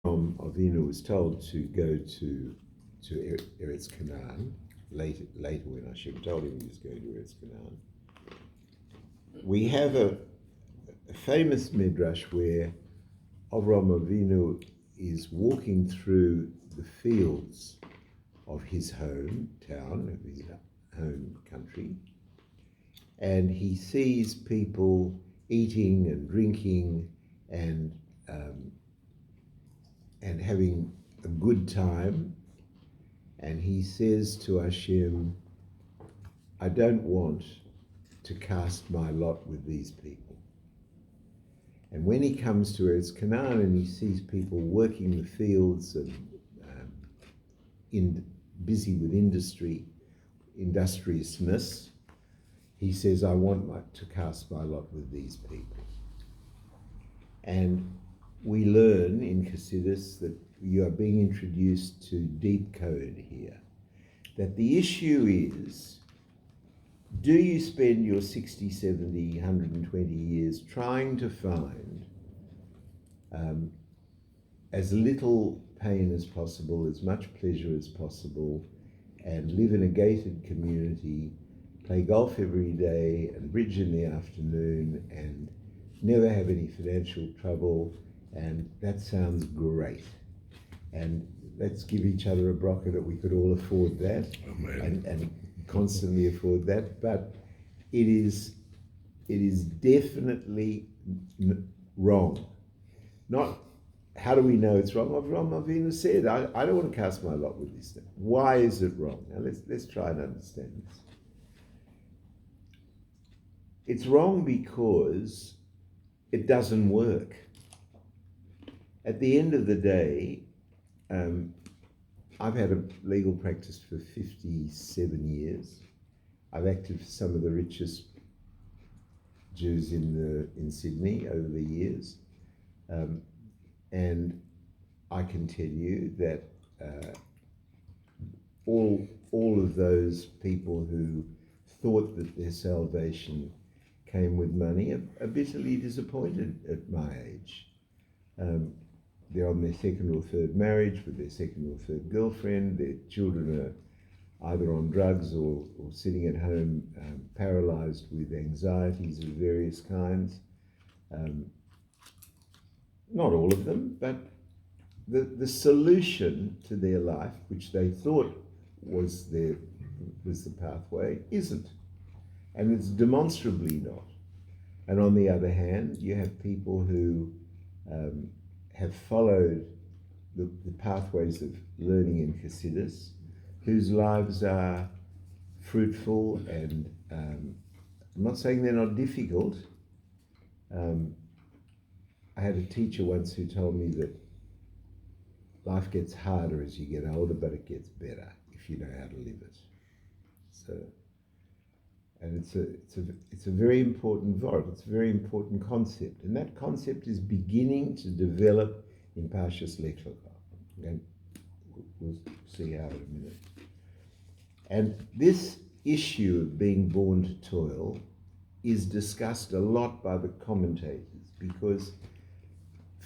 Avinu was told to go to Eretz Canaan. Later when Hashem told him he was going to Eretz Canaan, we have a famous midrash where Avraham Avinu is walking through the fields of his hometown, of his home country, and he sees people eating and drinking and having a good time, and he says to Hashem, I don't want to cast my lot with these people. And when he comes to Eretz Canaan and he sees people working the fields and busy with industriousness, he says, I want to cast my lot with these people. And we learn in Chassidus that you are being introduced to deep code here. That the issue is, do you spend your 60, 70, 120 years trying to find as little pain as possible, as much pleasure as possible, and live in a gated community, play golf every day and bridge in the afternoon, and never have any financial trouble, and that sounds great. And let's give each other a bracha that we could all afford that. And constantly afford that, but it is definitely wrong. Not how do we know it's wrong? Avraham Avinu said, I don't want to cast my lot with this thing. Why is it wrong? Now let's try and understand this. It's wrong because it doesn't work. At the end of the day, I've had a legal practice for 57 years. I've acted for some of the richest Jews in Sydney over the years. And I can tell you that all of those people who thought that their salvation came with money are bitterly disappointed at my age. They're on their second or third marriage with their second or third girlfriend. Their children are either on drugs or sitting at home paralyzed with anxieties of various kinds. Not all of them, but the solution to their life, which they thought was the pathway, isn't. And it's demonstrably not. And on the other hand, you have people who have followed the pathways of learning in Chassidus, whose lives are fruitful, and I'm not saying they're not difficult. I had a teacher once who told me that life gets harder as you get older, but it gets better if you know how to live it. So, and it's a very important word. It's a very important concept, and that concept is beginning to develop in Parshas LECH-LECHA. Okay? We'll see how in a minute. And this issue of being born to toil is discussed a lot by the commentators, because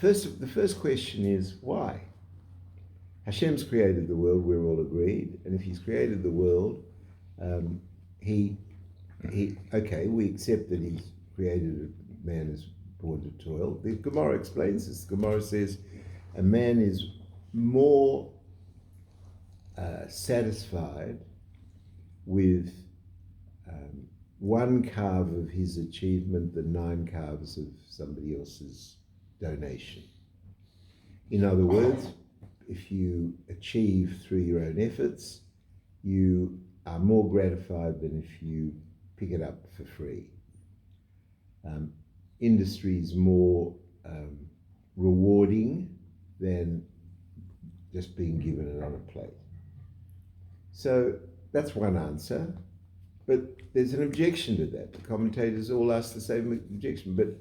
the first question is why? Hashem's created the world, we're all agreed, and if he's created the world, we accept that he's created a man as born to toil. The Gemara explains this. The Gemara says a man is more satisfied with one carve of his achievement than 9 calves of somebody else's donation. In other words, if you achieve through your own efforts, you are more gratified than if you pick it up for free. Industry is more rewarding than just being given it on a plate. So that's one answer, but there's an objection to that. The commentators all ask the same objection, but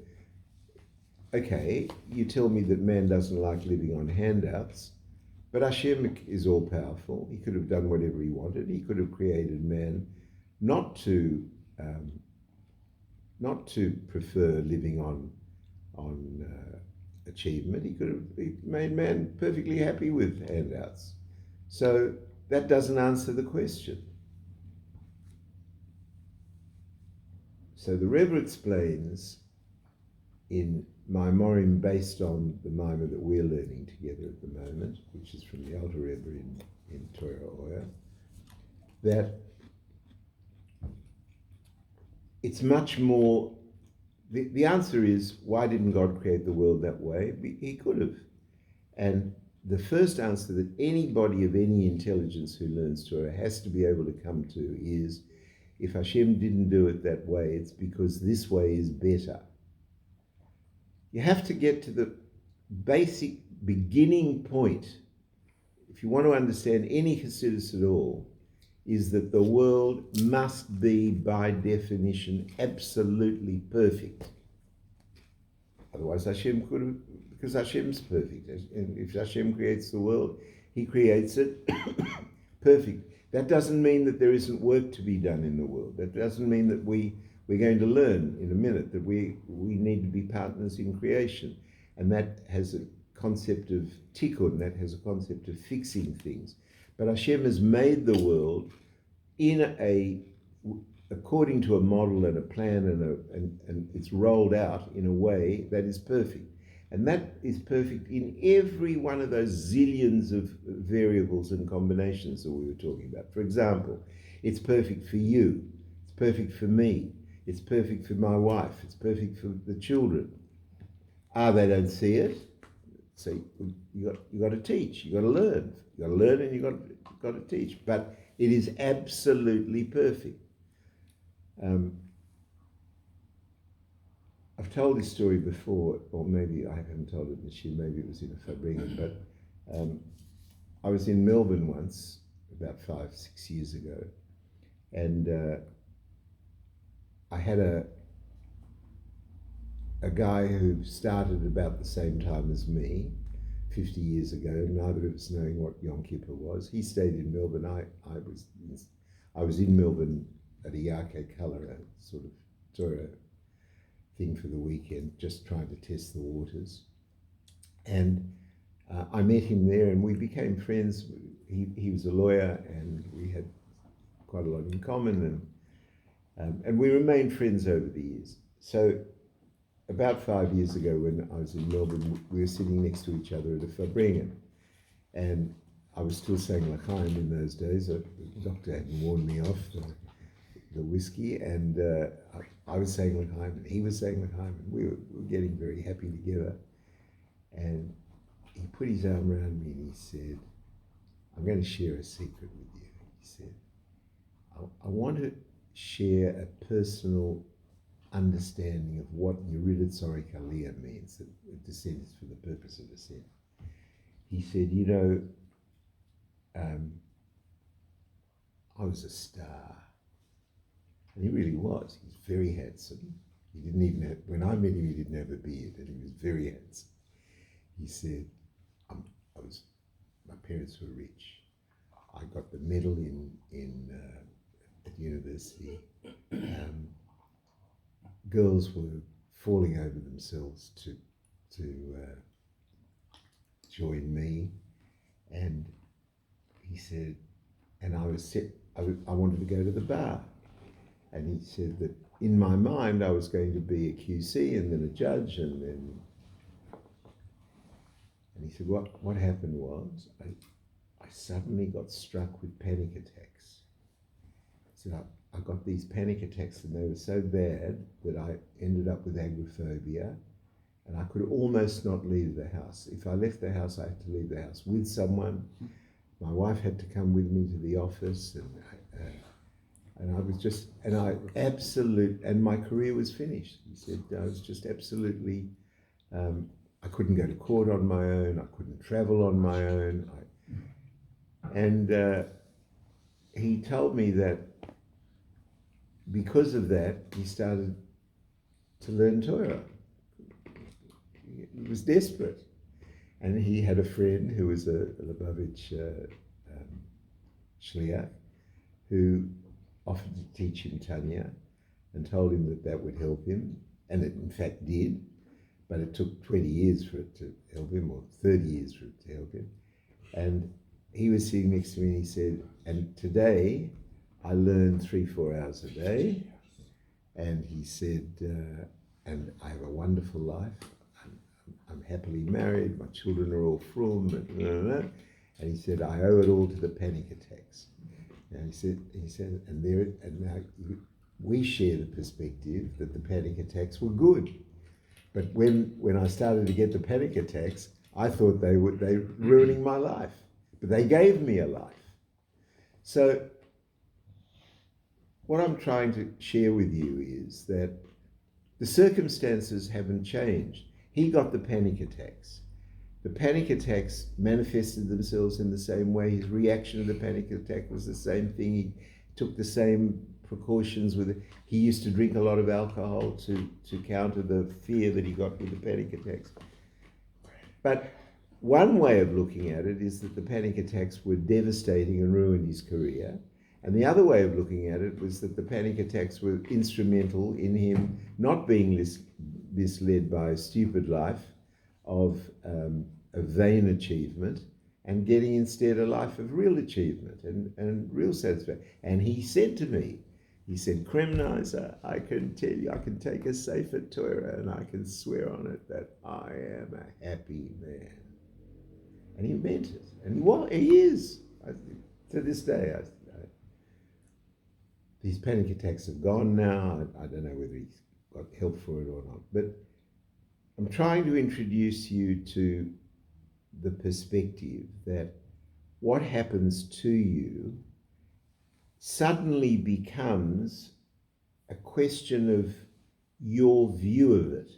okay, you tell me that man doesn't like living on handouts, but Hashem is all powerful. He could have done whatever he wanted. He could have created man not to prefer living on achievement. He made man perfectly happy with handouts. So that doesn't answer the question. So the Rebbe explains in Maimorim based on the Maimor that we're learning together at the moment, which is from the Alter Rebbe in Torah Oya, that it's much more, the answer is, why didn't God create the world that way? He could have. And the first answer that anybody of any intelligence who learns Torah has to be able to come to is, if Hashem didn't do it that way, it's because this way is better. You have to get to the basic beginning point, if you want to understand any Hasidus at all, is that the world must be, by definition, absolutely perfect. Otherwise Hashem could have, because Hashem's perfect. And if Hashem creates the world, he creates it perfect. That doesn't mean that there isn't work to be done in the world. That doesn't mean that we're going to learn in a minute that we need to be partners in creation. And that has a concept of tikkun, that has a concept of fixing things. But Hashem has made the world according to a model and a plan, and it's rolled out in a way that is perfect. And that is perfect in every one of those zillions of variables and combinations that we were talking about. For example, it's perfect for you, it's perfect for me, it's perfect for my wife, it's perfect for the children. They don't see it. So you got to teach, you got to learn. You got to learn and you got to teach. But it is absolutely perfect. I've told this story before, or maybe I haven't told it this year, maybe it was in a Fabringen, but I was in Melbourne once, about 5-6 years ago, and I had a guy who started about the same time as me, 50 years ago, neither of us knowing what Yom Kippur was. He stayed in Melbourne. I was in Melbourne at a Yarkei Colour, sort of Torah thing for the weekend, just trying to test the waters. And I met him there and we became friends. He was a lawyer and we had quite a lot in common, and we remained friends over the years. So about 5 years ago when I was in Melbourne, we were sitting next to each other at a Fabringen, and I was still saying L'chaim in those days. The doctor hadn't warned me off the whiskey, and I was saying L'chaim and he was saying L'chaim, and we were getting very happy together. And he put his arm around me and he said, I'm going to share a secret with you. He said, I want to share a personal understanding of what Yeridat Zorik Aliyah means, that descent is for the purpose of ascent. He said, I was a star. And he really was. He was very handsome. He didn't even have, when I met him, he didn't have a beard, and he was very handsome. He said, my parents were rich. I got the medal at university. Girls were falling over themselves to join me, and he said, and I wanted to go to the bar, and he said that in my mind I was going to be a QC and then a judge, and he said what happened was I suddenly got struck with panic attacks. He said I got these panic attacks and they were so bad that I ended up with agoraphobia, and I could almost not leave the house. If I left the house, I had to leave the house with someone. My wife had to come with me to the office, and I was just, and my career was finished. He said I was just absolutely, I couldn't go to court on my own, I couldn't travel on my own. And he told me that because of that, he started to learn Torah. He was desperate. And he had a friend who was a Lubavitch shliach who offered to teach him Tanya and told him that would help him, and it in fact did. but it took 20 years for it to help him, or 30 years for it to help him. And he was sitting next to me and he said, and today I learn 3-4 hours a day. And he said, and I have a wonderful life. I'm happily married. My children are all from, and he said, I owe it all to the panic attacks. And he said, and now we share the perspective that the panic attacks were good. But when I started to get the panic attacks, I thought they were ruining my life. But they gave me a life. So what I'm trying to share with you is that the circumstances haven't changed. He got the panic attacks. The panic attacks manifested themselves in the same way. His reaction to the panic attack was the same thing. He took the same precautions with it. He used to drink a lot of alcohol to counter the fear that he got with the panic attacks. But one way of looking at it is that the panic attacks were devastating and ruined his career. And the other way of looking at it was that the panic attacks were instrumental in him not being misled by a stupid life of vain achievement, and getting instead a life of real achievement and real satisfaction. And he said to me, he said, Kremnizer, I can tell you, I can take a Sefer Torah and I can swear on it that I am a happy man. And he meant it. And he is. To this day, these panic attacks have gone now. I don't know whether he's got help for it or not. But I'm trying to introduce you to the perspective that what happens to you suddenly becomes a question of your view of it.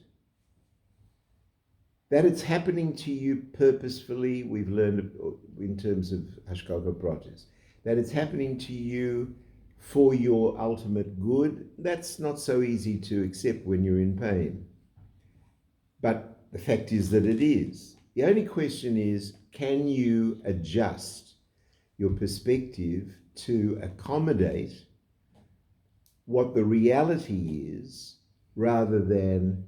That it's happening to you purposefully, we've learned in terms of Hashgacha Pratis. That it's happening to you for your ultimate good, that's not so easy to accept when you're in pain. But the fact is that it is. The only question is, can you adjust your perspective to accommodate what the reality is rather than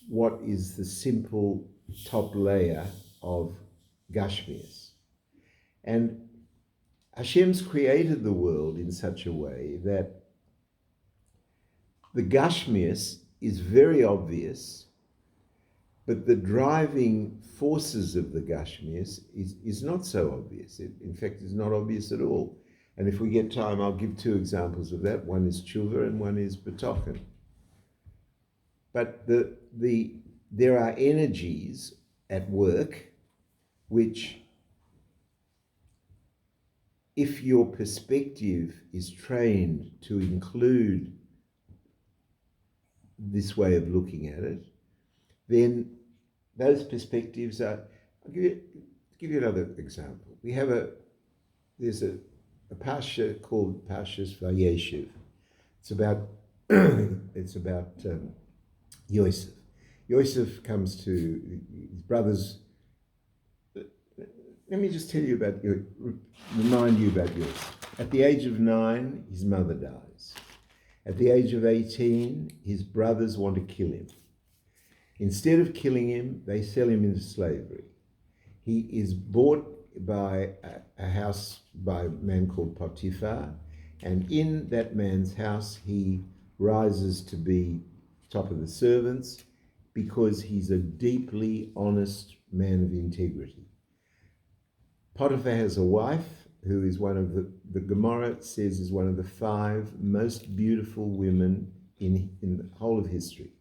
what is the simple top layer of Gashmias? And Hashem's created the world in such a way that the Gashmias is very obvious, but the driving forces of the Gashmias is not so obvious. It, in fact, is not obvious at all. And if we get time, I'll give 2 examples of that. One is tshuva and one is betochen. But there are energies at work which, if your perspective is trained to include this way of looking at it, then those perspectives are. I'll give you another example. There's a parsha called Parshas Vayeshev. It's about Yosef. Yosef comes to his brothers. Let me just remind you about Yosef. At the age of 9, his mother dies. At the age of 18, his brothers want to kill him. Instead of killing him, they sell him into slavery. He is bought by a house by a man called Potiphar, and in that man's house he rises to be top of the servants because he's a deeply honest man of integrity. Potiphar has a wife who is one of the Gemara says is one of the 5 most beautiful women in the whole of history.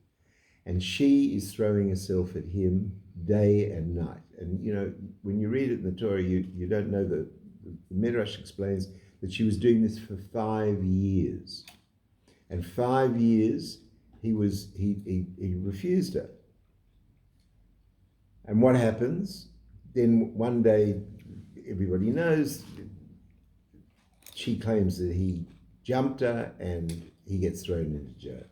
And she is throwing herself at him day and night. And, you know, when you read it in the Torah, you don't know the Midrash explains that she was doing this for 5 years. And 5 years, he refused her. And what happens? Then one day, everybody knows, she claims that he jumped her and he gets thrown into jail.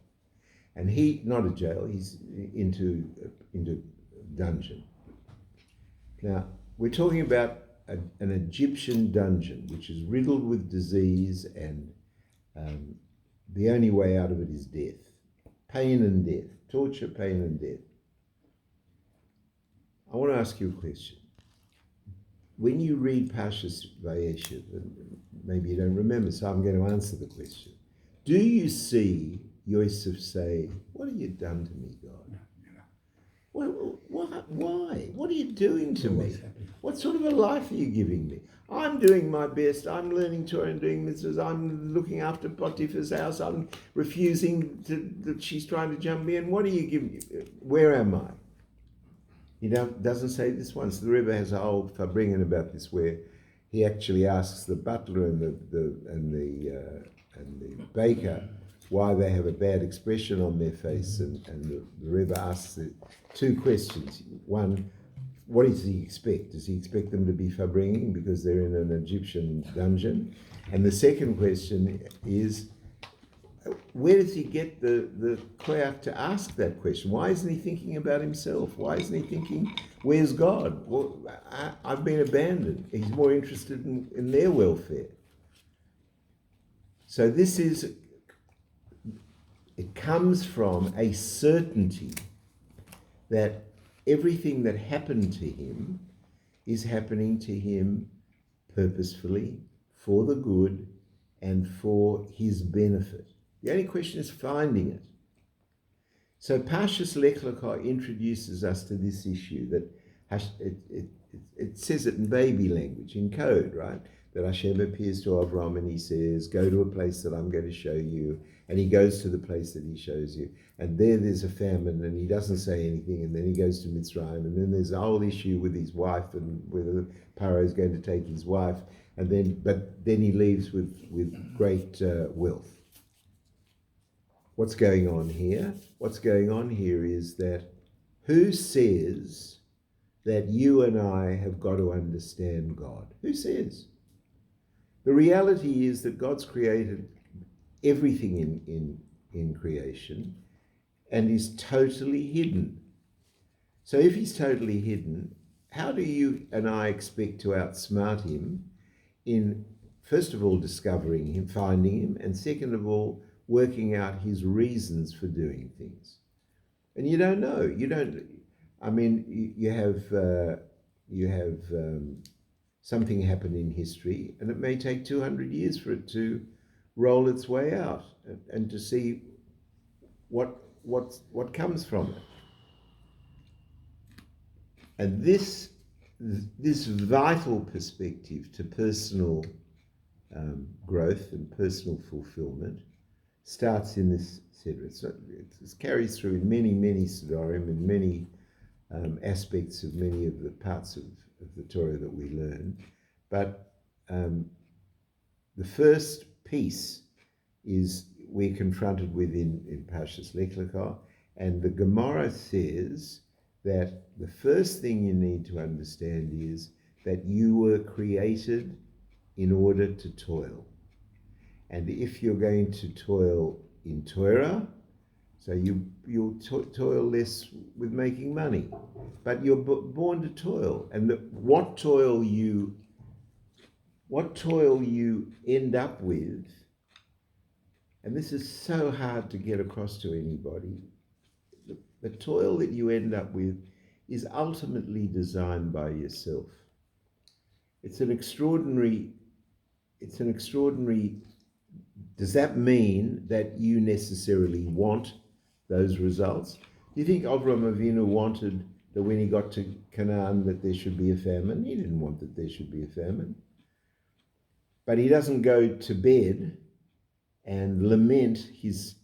And not a jail, he's into dungeon. Now, we're talking about an Egyptian dungeon, which is riddled with disease, and the only way out of it is death. Pain and death. Torture, pain and death. I want to ask you a question. When you read Parshas Vayeshev, and maybe you don't remember, so I'm going to answer the question. Do you see Yosef say, "What have you done to me, God? Why? What are you doing to me? What sort of a life are you giving me? I'm doing my best. I'm learning Torah and doing mitzvahs. I'm looking after Potiphar's house. I'm refusing that she's trying to jump me. And what are you giving me? Where am I?" He doesn't say this once. The Rebbe has a whole farbrengen about this, where he actually asks the butler and the baker why they have a bad expression on their face, and the Rebbe asks two questions. One, what does he expect? Does he expect them to be farbrengen because they're in an Egyptian dungeon? And the second question is, where does he get the koyach to ask that question? Why isn't he thinking about himself? Why isn't he thinking, where's God? Well, I've been abandoned. He's more interested in their welfare. So it comes from a certainty that everything that happened to him is happening to him purposefully, for the good, and for his benefit. The only question is finding it. So Parshas LECH-LECHA introduces us to this issue that it says it in baby language, in code, right? That Hashem appears to Avram and he says, "Go to a place that I'm going to show you." And he goes to the place that he shows you. And there's a famine, and he doesn't say anything. And then he goes to Mitzrayim. And then there's a whole issue with his wife and whether Paro is going to take his wife. But then he leaves with great wealth. What's going on here? What's going on here is that who says that you and I have got to understand God? Who says? The reality is that God's created everything in creation and is totally hidden. So if he's totally hidden, how do you and I expect to outsmart him in, first of all, discovering him, finding him, and second of all, working out his reasons for doing things? And you don't know. You have something happen in history, and it may take 200 years for it to roll its way out and to see what comes from it. And this vital perspective to personal growth and personal fulfillment starts in this Siddur. It carries through in many Siddurim and many aspects of many of the parts of the Torah that we learn. But the first piece is we're confronted with in Parshas LECH-LECHA, and the Gemara says that the first thing you need to understand is that you were created in order to toil. And if you're going to toil in Torah, so you'll toil less with making money, but you're born to toil. And what toil you end up with, and this is so hard to get across to anybody, the toil that you end up with is ultimately designed by yourself. It's an extraordinary, does that mean that you necessarily want those results? Do you think Avraham Avinu wanted that when he got to Canaan that there should be a famine? He didn't want that there should be a famine. But he doesn't go to bed and lament his